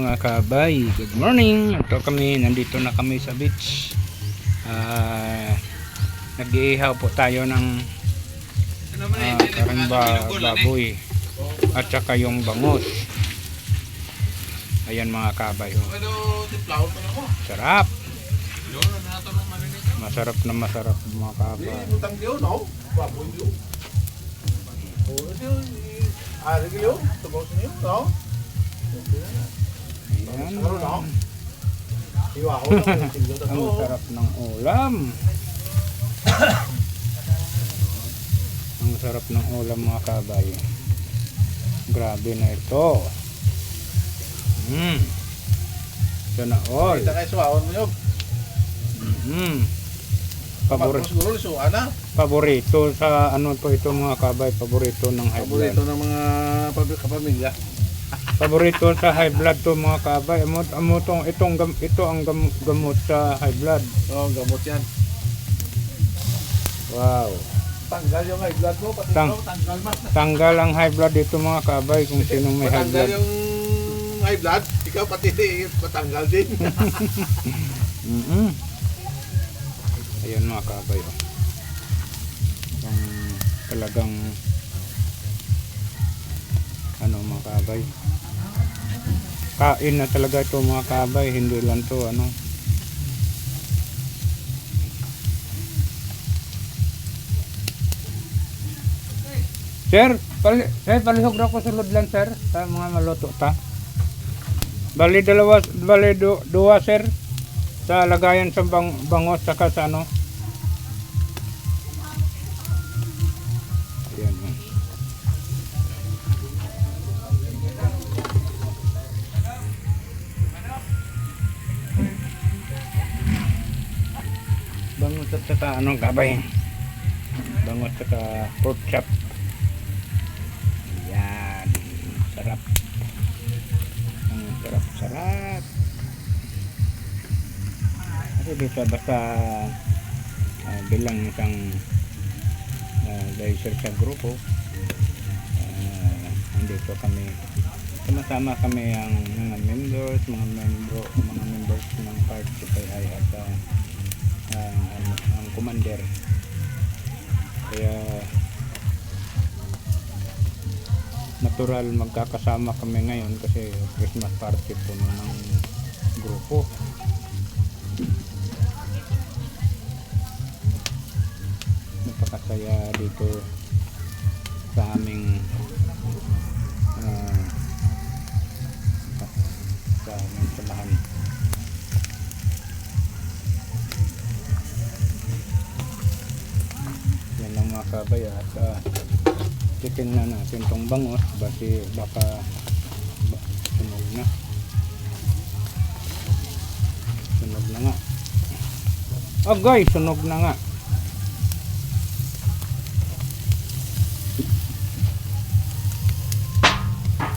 mga kabay, good morning. Nandito na kami sa beach. Nag-iihaw po tayo ng karang baboy at saka yung bangus. Ayan mga kabay, sarap, masarap na masarap mga kabay. Ayan. Ang sarap ng ulam. Ang sarap ng ulam mga kabay. Grabe na ito. Sana all. Paborito sa ano po ito mga kabay, paborito ng high blood. Paborito ng mga kapamilya. Paborito sa high blood to mga kabay. Ito ang gamot sa high blood. Oh, gamot yan. Wow. Tanggal yung high blood mo, pati tanggal man. Tanggal ang high blood dito mga kabay kung sinong may high blood. Tanggal yung high blood, ikaw pati patanggal din. Ayan mga kabay. Talagang ano mga kabay, kain na talaga ito mga kabay, hindi lang to ano. Sir, palihog na ko sulod lang sir sa mga maluto ta. Bali dua sir sa lagayan sa bangos saka sa ano. Ayan. Bangus at saka anong kabay? Bangus at saka pork chop. Ayan. Sarap. Ang sarap. Kasi basta bilang isang advisor sa grupo, andito kami, sama-sama kami ang mga members ng party PI at ang commander. Kaya natural magkakasama kami ngayon kasi Christmas party po ng grupo. Napakasaya dito sa aming samahan. Yan lang mga kabay at chicken na natin tong bangos baka sunog na nga. Oh guys, sunog na nga.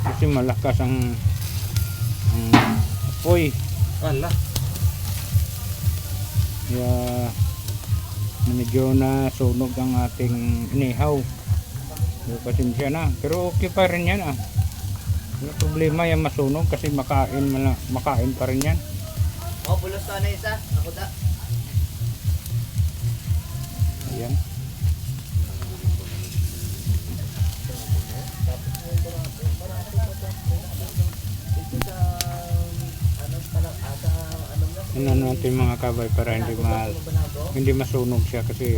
Kasi malakas ang apoy. Ala. Kaya medyo na sunog ang ating inihaw. Pasensya na. Pero okay pa rin yan . Wala problema yan masunog kasi makain pa rin yan. Bulos to na isa. Ako da. Ayan. Ano natin mga kabay para hindi masunog siya kasi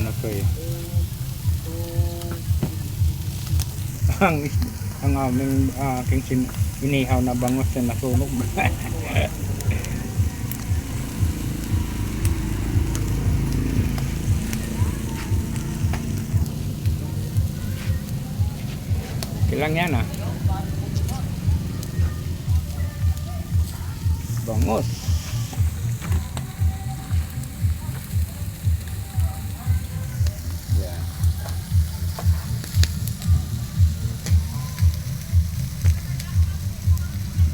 ano to ang aming aking inihaw na bangus na nasunog. Kilang yan bangus. Yeah.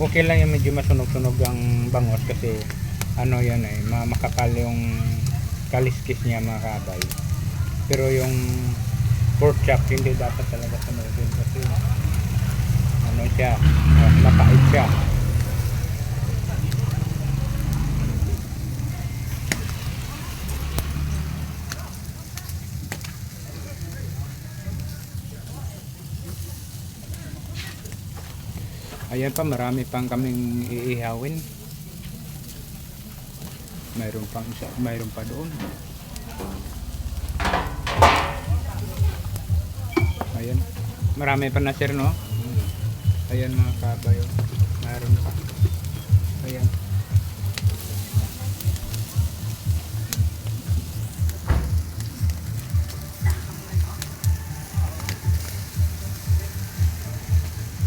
Okay lang yung medyo masunog-sunog ang bangus kasi ano yan makakal yung kaliskis niya mga kabay. Pero yung pork chop hindi dapat talaga sunugin kasi ano siya, mapait siya. Ayan pa, marami pang kaming iihawin. Mayroon pang isa, mayroon pa doon. Ayan. Marami pa na sir, no? Ayan mga kabayo. Mayroon pa. Ayan.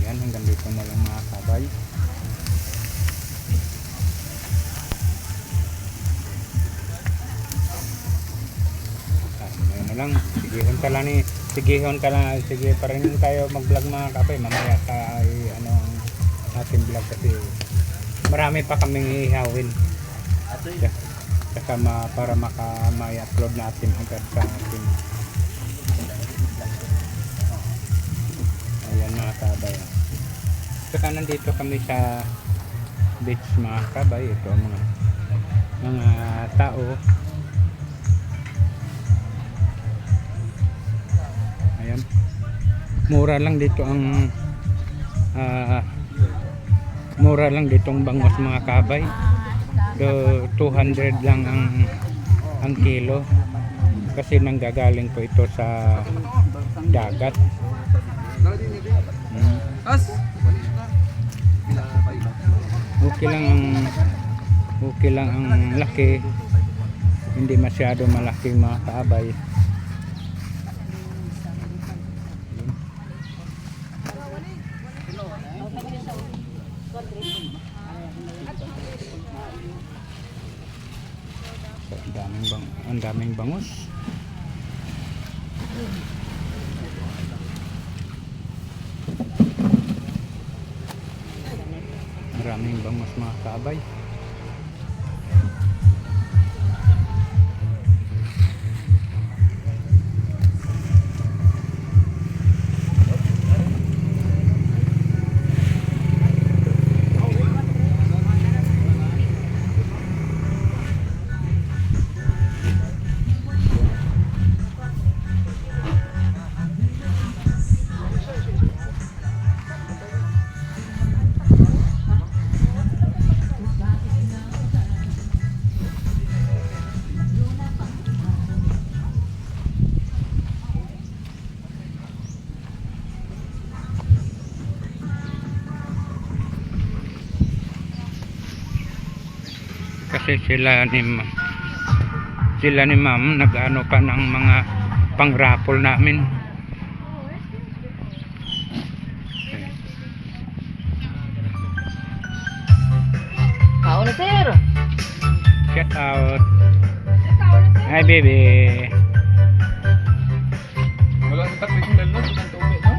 Yan, hanggang dito na lang mga kabay. Ngayon na lang, sigihon ka lang, sige pa rin tayo mag-vlog mga kabay. Mamaya tayo, ano, ang ating vlog kasi marami pa kaming ihawin. Saka para may upload natin agad sa ating. Ayan mga kabay. Saka nandito kami sa beach mga kabay. Ito ang mga tao. Ayan. Mura lang dito ang bangos mga kabay. 200 lang ang kilo. Kasi nanggagaling po ito sa dagat. Okay lang ang laki, hindi masyado malaki mga kaabay. So, ang daming bangus. Maraming bangus mga kaabay. Kasi sila ni ma'am nag-ano pa ng mga pang-raffle namin. Kao na sir. Shout out. Hi baby. Wala sa tapit ng lalo, sa tubig, no?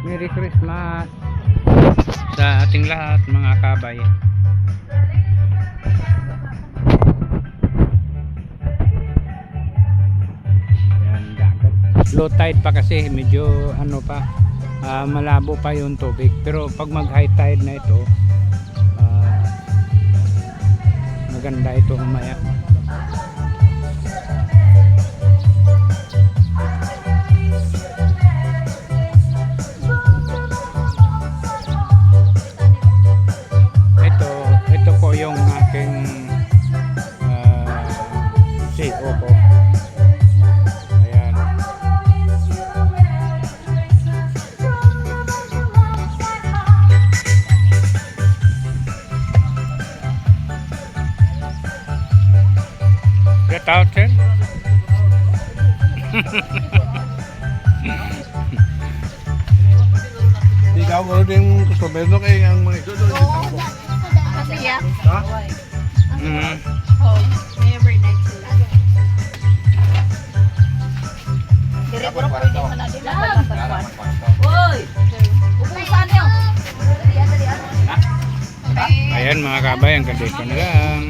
Merry Christmas sa ating lahat mga kabay. Yan, dagat. Low tide pa kasi medyo ano pa, malabo pa yung tubig, pero pag mag high tide na ito, maganda ito umaya. Ito po yung aking CO po. Ayan. Get out, sir. Ikaw mo din customer no kay ang mga ito. ya. Ha? Mm. Oh, never night sila. Dire puro pwede man na din ang Oy! Upusan niyo. Dali. Ayan mga kabayan, ganito na lang.